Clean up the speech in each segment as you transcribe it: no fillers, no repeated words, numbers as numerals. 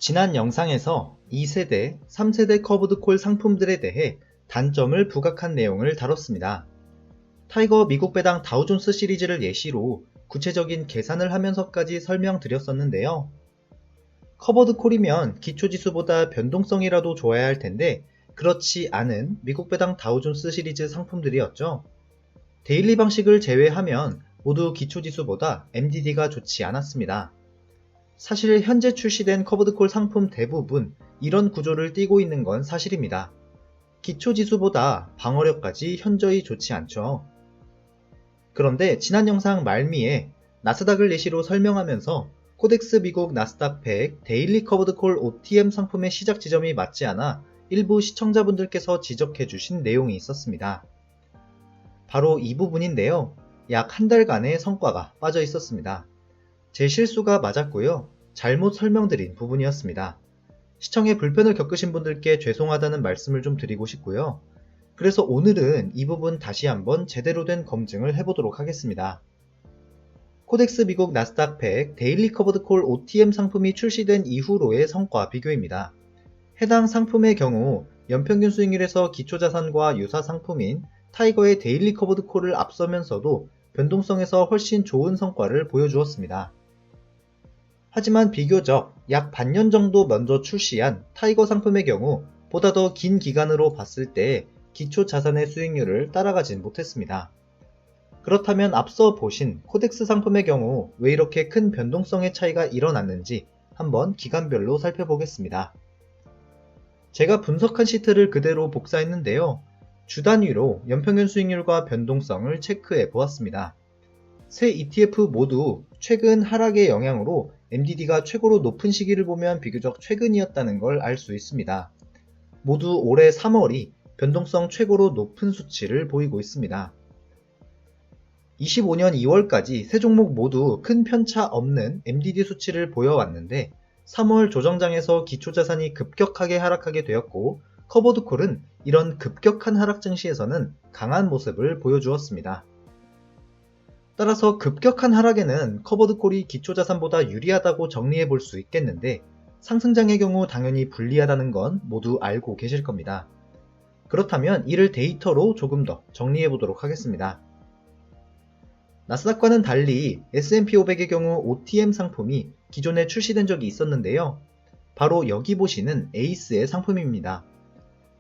지난 영상에서 2세대, 3세대 커브드콜 상품들에 대해 단점을 부각한 내용을 다뤘습니다. 타이거 미국 배당 다우존스 시리즈를 예시로 구체적인 계산을 하면서까지 설명드렸었는데요. 커버드콜이면 기초지수보다 변동성이라도 좋아야 할 텐데 그렇지 않은 미국 배당 다우존스 시리즈 상품들이었죠. 데일리 방식을 제외하면 모두 기초지수보다 MDD가 좋지 않았습니다. 사실 현재 출시된 커브드콜 상품 대부분 이런 구조를 띠고 있는 건 사실입니다. 기초지수보다 방어력까지 현저히 좋지 않죠. 그런데 지난 영상 말미에 나스닥을 예시로 설명하면서 코덱스 미국 나스닥 100 데일리 커브드콜 OTM 상품의 시작 지점이 맞지 않아 일부 시청자분들께서 지적해 주신 내용이 있었습니다. 바로 이 부분인데요. 약 한 달간의 성과가 빠져 있었습니다. 제 실수가 맞았고요. 잘못 설명드린 부분이었습니다. 시청에 불편을 겪으신 분들께 죄송하다는 말씀을 좀 드리고 싶고요. 그래서 오늘은 이 부분 다시 한번 제대로 된 검증을 해보도록 하겠습니다. 코덱스 미국 나스닥 100 데일리 커버드콜 OTM 상품이 출시된 이후로의 성과 비교입니다. 해당 상품의 경우 연평균 수익률에서 기초자산과 유사 상품인 타이거의 데일리 커버드콜을 앞서면서도 변동성에서 훨씬 좋은 성과를 보여주었습니다. 하지만 비교적 약 반년 정도 먼저 출시한 타이거 상품의 경우 보다 더 긴 기간으로 봤을 때 기초 자산의 수익률을 따라가진 못했습니다. 그렇다면 앞서 보신 코덱스 상품의 경우 왜 이렇게 큰 변동성의 차이가 일어났는지 한번 기간별로 살펴보겠습니다. 제가 분석한 시트를 그대로 복사했는데요. 주 단위로 연평균 수익률과 변동성을 체크해 보았습니다. 세 ETF 모두 최근 하락의 영향으로 MDD가 최고로 높은 시기를 보면 비교적 최근이었다는 걸 알 수 있습니다. 모두 올해 3월이 변동성 최고로 높은 수치를 보이고 있습니다. 25년 2월까지 세 종목 모두 큰 편차 없는 MDD 수치를 보여왔는데 3월 조정장에서 기초자산이 급격하게 하락하게 되었고 커버드콜은 이런 급격한 하락 증시에서는 강한 모습을 보여주었습니다. 따라서 급격한 하락에는 커버드콜이 기초자산보다 유리하다고 정리해 볼 수 있겠는데 상승장의 경우 당연히 불리하다는 건 모두 알고 계실 겁니다. 그렇다면 이를 데이터로 조금 더 정리해 보도록 하겠습니다. 나스닥과는 달리 S&P 500의 경우 OTM 상품이 기존에 출시된 적이 있었는데요. 바로 여기 보시는 에이스의 상품입니다.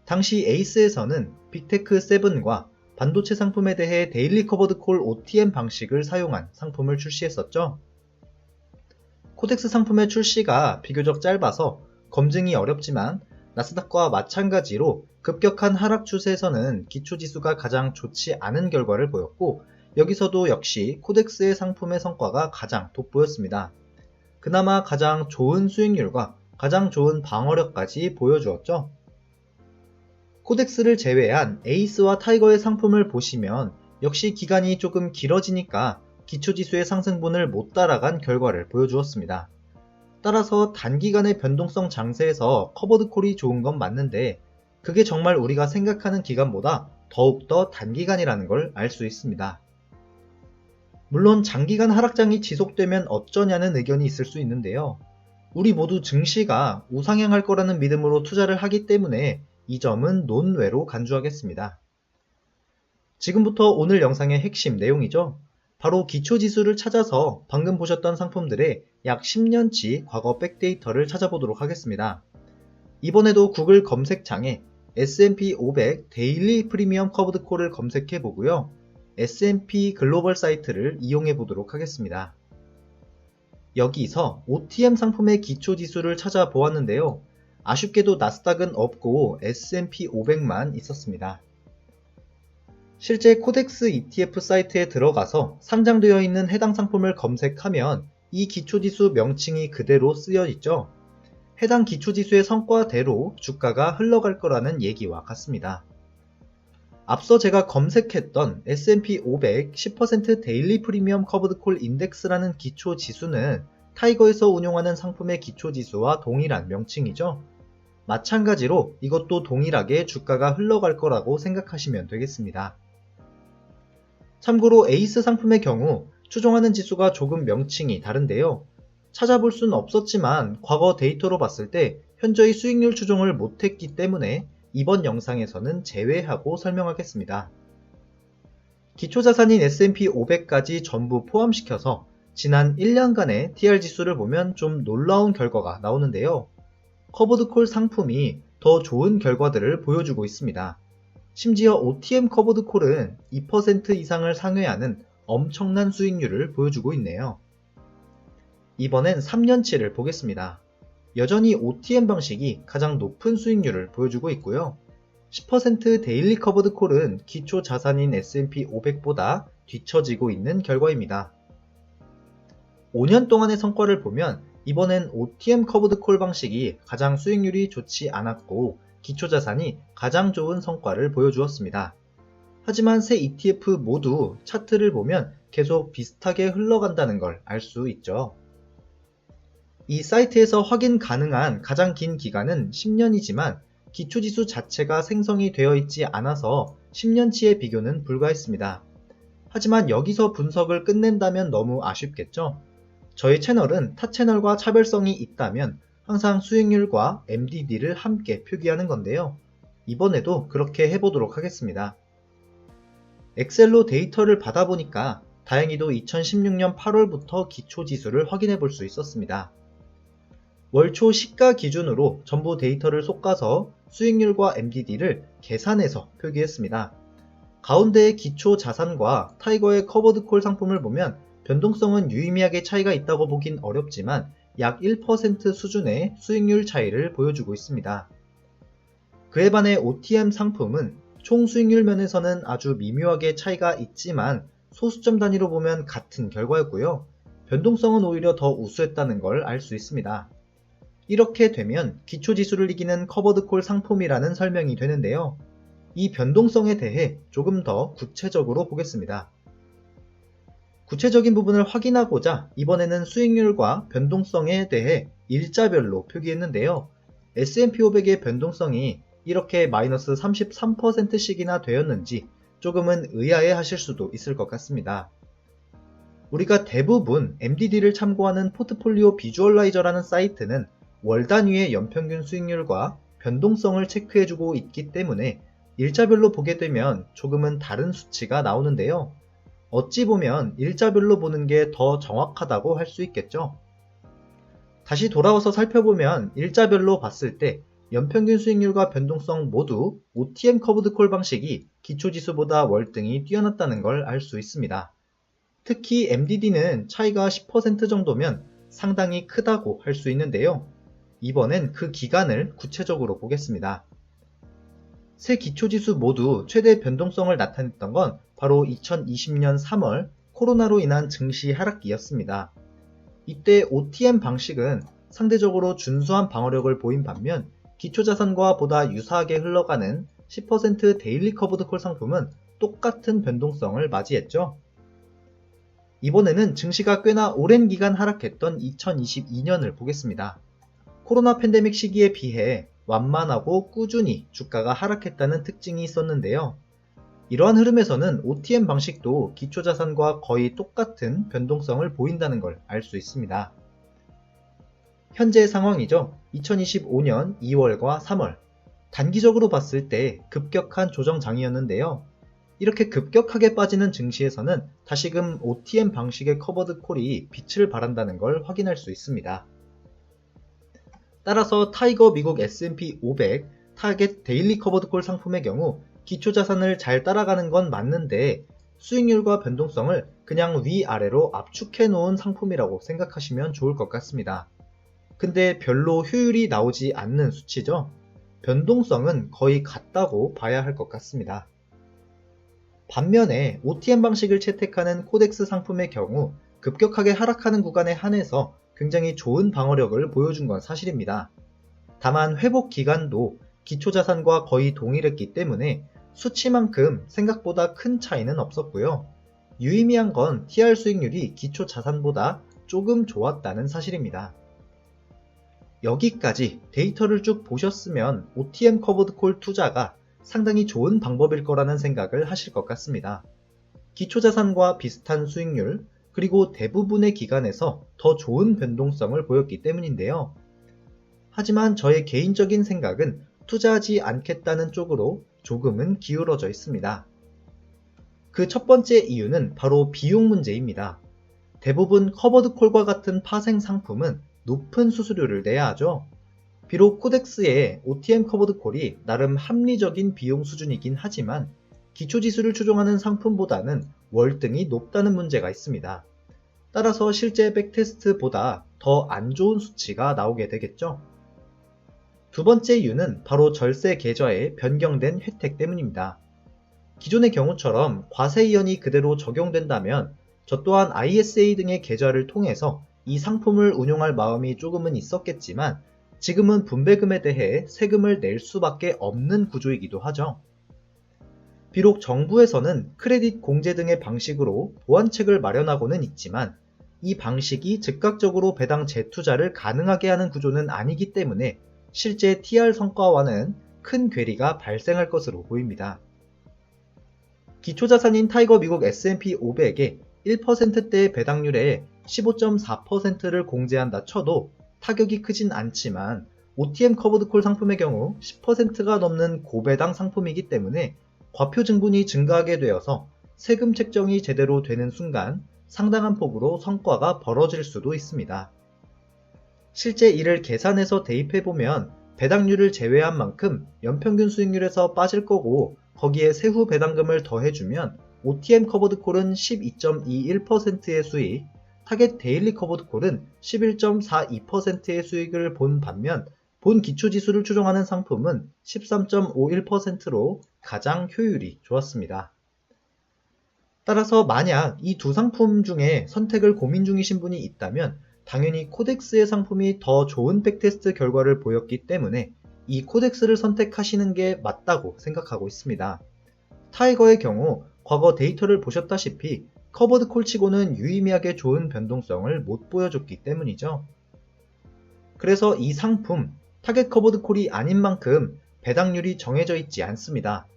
당시 에이스에서는 빅테크 7과 반도체 상품에 대해 데일리 커버드콜 OTM 방식을 사용한 상품을 출시했었죠. 코덱스 상품의 출시가 비교적 짧아서 검증이 어렵지만 나스닥과 마찬가지로 급격한 하락 추세에서는 기초지수가 가장 좋지 않은 결과를 보였고 여기서도 역시 코덱스의 상품의 성과가 가장 돋보였습니다. 그나마 가장 좋은 수익률과 가장 좋은 방어력까지 보여주었죠. 코덱스를 제외한 에이스와 타이거의 상품을 보시면 역시 기간이 조금 길어지니까 기초지수의 상승분을 못 따라간 결과를 보여주었습니다. 따라서 단기간의 변동성 장세에서 커버드콜이 좋은 건 맞는데 그게 정말 우리가 생각하는 기간보다 더욱더 단기간이라는 걸 알 수 있습니다. 물론 장기간 하락장이 지속되면 어쩌냐는 의견이 있을 수 있는데요. 우리 모두 증시가 우상향할 거라는 믿음으로 투자를 하기 때문에 이 점은 논외로 간주하겠습니다. 지금부터 오늘 영상의 핵심 내용이죠. 바로 기초지수를 찾아서 방금 보셨던 상품들의 약 10년치 과거 백데이터를 찾아보도록 하겠습니다. 이번에도 구글 검색창에 S&P 500 데일리 프리미엄 커브드콜을 검색해 보고요. S&P 글로벌 사이트를 이용해 보도록 하겠습니다. 여기서 OTM 상품의 기초지수를 찾아보았는데요. 아쉽게도 나스닥은 없고 S&P 500만 있었습니다. 실제 코덱스 ETF 사이트에 들어가서 상장되어 있는 해당 상품을 검색하면 이 기초지수 명칭이 그대로 쓰여 있죠. 해당 기초지수의 성과대로 주가가 흘러갈 거라는 얘기와 같습니다. 앞서 제가 검색했던 S&P 500 10% 데일리 프리미엄 커브드콜 인덱스라는 기초지수는 타이거에서 운용하는 상품의 기초지수와 동일한 명칭이죠. 마찬가지로 이것도 동일하게 주가가 흘러갈 거라고 생각하시면 되겠습니다. 참고로 에이스 상품의 경우 추종하는 지수가 조금 명칭이 다른데요. 찾아볼 수는 없었지만 과거 데이터로 봤을 때 현저히 수익률 추종을 못했기 때문에 이번 영상에서는 제외하고 설명하겠습니다. 기초자산인 S&P 500까지 전부 포함시켜서 지난 1년간의 TR 지수를 보면 좀 놀라운 결과가 나오는데요. 커버드콜 상품이 더 좋은 결과들을 보여주고 있습니다. 심지어 OTM 커버드콜은 2% 이상을 상회하는 엄청난 수익률을 보여주고 있네요. 이번엔 3년치를 보겠습니다. 여전히 OTM 방식이 가장 높은 수익률을 보여주고 있고요. 10% 데일리 커버드콜은 기초 자산인 S&P 500보다 뒤처지고 있는 결과입니다. 5년 동안의 성과를 보면 이번엔 OTM 커버드콜 방식이 가장 수익률이 좋지 않았고 기초 자산이 가장 좋은 성과를 보여주었습니다. 하지만 세 ETF 모두 차트를 보면 계속 비슷하게 흘러간다는 걸 알 수 있죠. 이 사이트에서 확인 가능한 가장 긴 기간은 10년이지만 기초지수 자체가 생성이 되어 있지 않아서 10년치의 비교는 불가했습니다. 하지만 여기서 분석을 끝낸다면 너무 아쉽겠죠? 저희 채널은 타 채널과 차별성이 있다면 항상 수익률과 MDD를 함께 표기하는 건데요. 이번에도 그렇게 해보도록 하겠습니다. 엑셀로 데이터를 받아보니까 다행히도 2016년 8월부터 기초지수를 확인해 볼 수 있었습니다. 월초 시가 기준으로 전부 데이터를 솎아서 수익률과 MDD를 계산해서 표기했습니다. 가운데의 기초 자산과 타이거의 커버드콜 상품을 보면 변동성은 유의미하게 차이가 있다고 보긴 어렵지만 약 1% 수준의 수익률 차이를 보여주고 있습니다. 그에 반해 OTM 상품은 총 수익률 면에서는 아주 미묘하게 차이가 있지만 소수점 단위로 보면 같은 결과였고요. 변동성은 오히려 더 우수했다는 걸 알 수 있습니다. 이렇게 되면 기초지수를 이기는 커버드콜 상품이라는 설명이 되는데요. 이 변동성에 대해 조금 더 구체적으로 보겠습니다. 구체적인 부분을 확인하고자 이번에는 수익률과 변동성에 대해 일자별로 표기했는데요. S&P 500의 변동성이 이렇게 마이너스 33%씩이나 되었는지 조금은 의아해 하실 수도 있을 것 같습니다. 우리가 대부분 MDD를 참고하는 포트폴리오 비주얼라이저라는 사이트는 월 단위의 연평균 수익률과 변동성을 체크해주고 있기 때문에 일자별로 보게 되면 조금은 다른 수치가 나오는데요. 어찌 보면 일자별로 보는 게 더 정확하다고 할 수 있겠죠. 다시 돌아와서 살펴보면 일자별로 봤을 때 연평균 수익률과 변동성 모두 OTM 커브드콜 방식이 기초지수보다 월등히 뛰어났다는 걸 알 수 있습니다. 특히 MDD는 차이가 10% 정도면 상당히 크다고 할 수 있는데요. 이번엔 그 기간을 구체적으로 보겠습니다. 세 기초지수 모두 최대 변동성을 나타냈던 건 바로 2020년 3월 코로나로 인한 증시 하락기였습니다. 이때 OTM 방식은 상대적으로 준수한 방어력을 보인 반면 기초자산과 보다 유사하게 흘러가는 10% 데일리 커브드콜 상품은 똑같은 변동성을 맞이했죠. 이번에는 증시가 꽤나 오랜 기간 하락했던 2022년을 보겠습니다. 코로나 팬데믹 시기에 비해 완만하고 꾸준히 주가가 하락했다는 특징이 있었는데요. 이러한 흐름에서는 OTM 방식도 기초자산과 거의 똑같은 변동성을 보인다는 걸 알 수 있습니다. 현재 상황이죠. 2025년 2월과 3월 단기적으로 봤을 때 급격한 조정장이었는데요. 이렇게 급격하게 빠지는 증시에서는 다시금 OTM 방식의 커버드 콜이 빛을 발한다는 걸 확인할 수 있습니다. 따라서 타이거 미국 S&P 500 타겟 데일리 커버드 콜 상품의 경우 기초자산을 잘 따라가는 건 맞는데 수익률과 변동성을 그냥 위아래로 압축해 놓은 상품이라고 생각하시면 좋을 것 같습니다. 근데 별로 효율이 나오지 않는 수치죠. 변동성은 거의 같다고 봐야 할 것 같습니다. 반면에 OTM 방식을 채택하는 코덱스 상품의 경우 급격하게 하락하는 구간에 한해서 굉장히 좋은 방어력을 보여준 건 사실입니다. 다만 회복 기간도 기초자산과 거의 동일했기 때문에 수치만큼 생각보다 큰 차이는 없었고요. 유의미한 건 TR 수익률이 기초자산보다 조금 좋았다는 사실입니다. 여기까지 데이터를 쭉 보셨으면 OTM 커버드 콜 투자가 상당히 좋은 방법일 거라는 생각을 하실 것 같습니다. 기초자산과 비슷한 수익률, 그리고 대부분의 기관에서 더 좋은 변동성을 보였기 때문인데요. 하지만 저의 개인적인 생각은 투자하지 않겠다는 쪽으로 조금은 기울어져 있습니다. 그 첫 번째 이유는 바로 비용 문제입니다. 대부분 커버드 콜과 같은 파생 상품은 높은 수수료를 내야 하죠. 비록 코덱스의 OTM 커버드 콜이 나름 합리적인 비용 수준이긴 하지만 기초지수를 추종하는 상품보다는 월등히 높다는 문제가 있습니다. 따라서 실제 백테스트보다 더 안 좋은 수치가 나오게 되겠죠. 두 번째 이유는 바로 절세 계좌의 변경된 혜택 때문입니다. 기존의 경우처럼 과세이연이 그대로 적용된다면 저 또한 ISA 등의 계좌를 통해서 이 상품을 운용할 마음이 조금은 있었겠지만 지금은 분배금에 대해 세금을 낼 수밖에 없는 구조이기도 하죠. 비록 정부에서는 크레딧 공제 등의 방식으로 보완책을 마련하고는 있지만 이 방식이 즉각적으로 배당 재투자를 가능하게 하는 구조는 아니기 때문에 실제 TR 성과와는 큰 괴리가 발생할 것으로 보입니다. 기초자산인 타이거 미국 S&P 500에 1%대의 배당률에 15.4%를 공제한다 쳐도 타격이 크진 않지만 OTM 커버드 콜 상품의 경우 10%가 넘는 고배당 상품이기 때문에 과표 증분이 증가하게 되어서 세금 책정이 제대로 되는 순간 상당한 폭으로 성과가 벌어질 수도 있습니다. 실제 이를 계산해서 대입해보면 배당률을 제외한 만큼 연평균 수익률에서 빠질 거고 거기에 세후 배당금을 더해주면 OTM 커버드 콜은 12.21%의 수익, 타겟 데일리 커버드 콜은 11.42%의 수익을 본 반면 본 기초지수를 추종하는 상품은 13.51%로 가장 효율이 좋았습니다. 따라서 만약 이 두 상품 중에 선택을 고민 중이신 분이 있다면 당연히 코덱스의 상품이 더 좋은 백테스트 결과를 보였기 때문에 이 코덱스를 선택하시는 게 맞다고 생각하고 있습니다. 타이거의 경우 과거 데이터를 보셨다시피 커버드 콜치고는 유의미하게 좋은 변동성을 못 보여줬기 때문이죠. 그래서 이 상품 타겟 커버드 콜이 아닌 만큼 배당률이 정해져 있지 않습니다.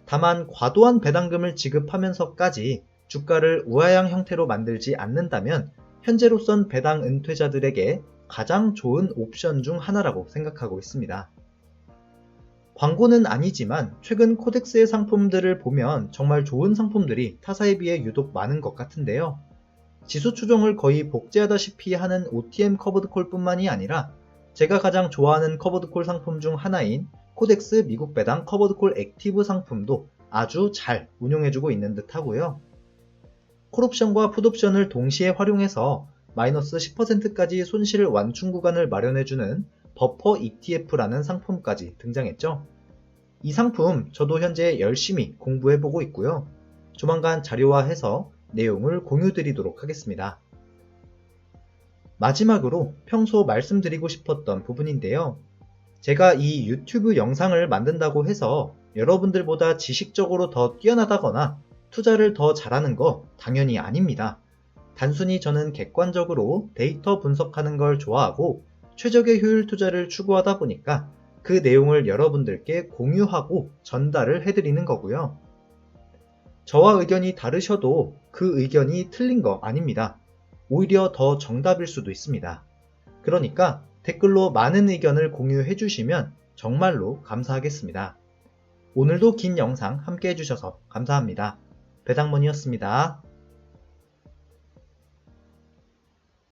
다만 과도한 배당금을 지급하면서까지 주가를 우하향 형태로 만들지 않는다면 현재로선 배당 은퇴자들에게 가장 좋은 옵션 중 하나라고 생각하고 있습니다. 광고는 아니지만 최근 코덱스의 상품들을 보면 정말 좋은 상품들이 타사에 비해 유독 많은 것 같은데요. 지수 추종을 거의 복제하다시피 하는 OTM 커버드콜 뿐만이 아니라 제가 가장 좋아하는 커버드콜 상품 중 하나인 코덱스 미국 배당 커버드콜 액티브 상품도 아주 잘 운용해주고 있는 듯 하고요. 콜옵션과 풋옵션을 동시에 활용해서 마이너스 10%까지 손실 완충 구간을 마련해주는 버퍼 ETF라는 상품까지 등장했죠. 이 상품 저도 현재 열심히 공부해보고 있고요. 조만간 자료화해서 내용을 공유드리도록 하겠습니다. 마지막으로 평소 말씀드리고 싶었던 부분인데요. 제가 이 유튜브 영상을 만든다고 해서 여러분들보다 지식적으로 더 뛰어나다거나 투자를 더 잘하는 거 당연히 아닙니다. 단순히 저는 객관적으로 데이터 분석하는 걸 좋아하고 최적의 효율 투자를 추구하다 보니까 그 내용을 여러분들께 공유하고 전달을 해드리는 거고요. 저와 의견이 다르셔도 그 의견이 틀린 거 아닙니다. 오히려 더 정답일 수도 있습니다. 그러니까 댓글로 많은 의견을 공유해 주시면 정말로 감사하겠습니다. 오늘도 긴 영상 함께 해주셔서 감사합니다. 배당문이었습니다.